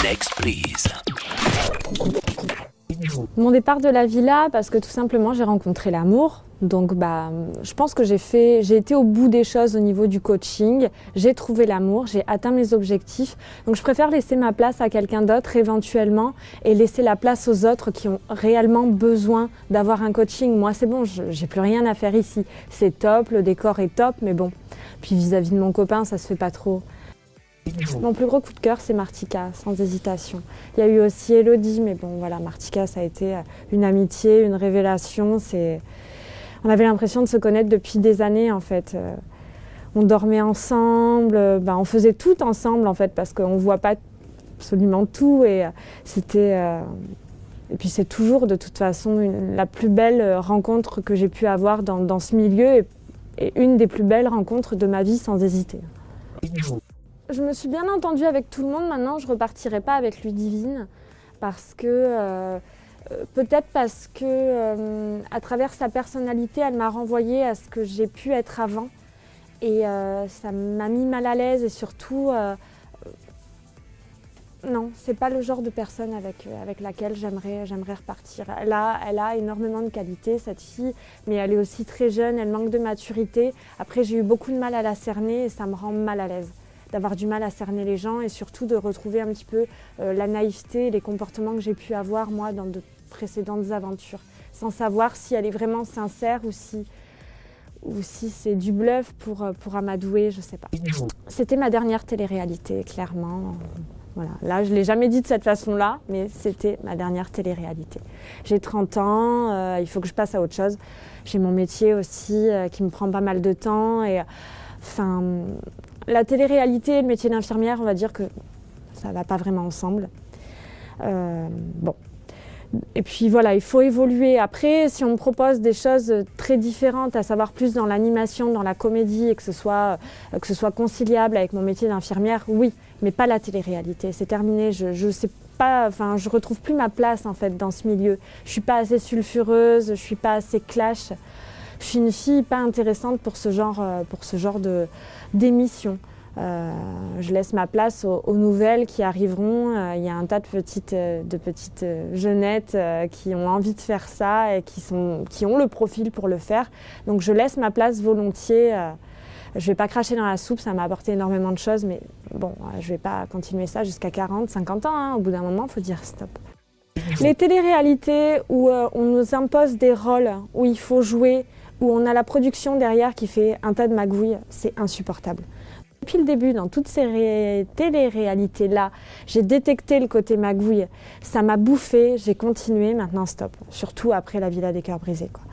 Next, please. Mon départ de la villa, parce que tout simplement j'ai rencontré l'amour. Donc je pense que j'ai été au bout des choses au niveau du coaching. J'ai trouvé l'amour, j'ai atteint mes objectifs. Donc je préfère laisser ma place à quelqu'un d'autre éventuellement et laisser la place aux autres qui ont réellement besoin d'avoir un coaching. Moi c'est bon, j'ai plus rien à faire ici. C'est top, le décor est top, mais bon. Puis vis-à-vis de mon copain, ça se fait pas trop. Mon plus gros coup de cœur, c'est Martika, sans hésitation. Il y a eu aussi Elodie, mais bon, voilà, Martika, ça a été une amitié, une révélation. On avait l'impression de se connaître depuis des années, en fait. On dormait ensemble, on faisait tout ensemble, en fait, parce qu'on ne voit pas absolument tout. Et puis c'est toujours, de toute façon, la plus belle rencontre que j'ai pu avoir dans ce milieu et une des plus belles rencontres de ma vie, sans hésiter. Je me suis bien entendue avec tout le monde. Maintenant, je ne repartirai pas avec Ludivine parce que peut-être parce que à travers sa personnalité, elle m'a renvoyée à ce que j'ai pu être avant et ça m'a mis mal à l'aise et surtout non, c'est pas le genre de personne avec laquelle j'aimerais repartir. Elle a énormément de qualités, cette fille, mais elle est aussi très jeune, elle manque de maturité. Après, j'ai eu beaucoup de mal à la cerner et ça me rend mal à l'aise d'avoir du mal à cerner les gens et surtout de retrouver un petit peu la naïveté et les comportements que j'ai pu avoir moi dans de précédentes aventures, sans savoir si elle est vraiment sincère ou si c'est du bluff pour amadouer, je sais pas. C'était ma dernière télé-réalité, clairement. Voilà. Là, je ne l'ai jamais dit de cette façon-là, mais c'était ma dernière télé-réalité. J'ai 30 ans, il faut que je passe à autre chose. J'ai mon métier aussi qui me prend pas mal de temps et la télé-réalité et le métier d'infirmière, on va dire que ça ne va pas vraiment ensemble. Bon. Et puis voilà, il faut évoluer. Après, si on me propose des choses très différentes, à savoir plus dans l'animation, dans la comédie, et que ce soit conciliable avec mon métier d'infirmière, oui, mais pas la télé-réalité. C'est terminé. Je sais pas, je retrouve plus ma place en fait dans ce milieu. Je suis pas assez sulfureuse, je suis pas assez clash. Je suis une fille pas intéressante pour ce genre d'émission. Je laisse ma place aux nouvelles qui arriveront. Il y a un tas de petites jeunettes qui ont envie de faire ça et qui ont le profil pour le faire. Donc je laisse ma place volontiers. Je ne vais pas cracher dans la soupe, ça m'a apporté énormément de choses, mais bon, je ne vais pas continuer ça jusqu'à 40, 50 ans. Hein. Au bout d'un moment, il faut dire stop. Les téléréalités où on nous impose des rôles, où il faut jouer, où on a la production derrière qui fait un tas de magouilles, c'est insupportable. Depuis le début, dans toutes ces télé-réalités-là, j'ai détecté le côté magouille. Ça m'a bouffé, j'ai continué, maintenant stop. Surtout après la Villa des Cœurs Brisés, quoi.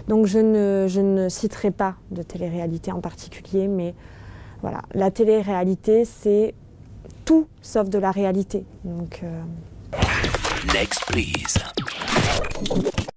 Donc je ne citerai pas de télé-réalité en particulier, mais voilà, la télé-réalité, c'est tout sauf de la réalité. Donc, Next, please.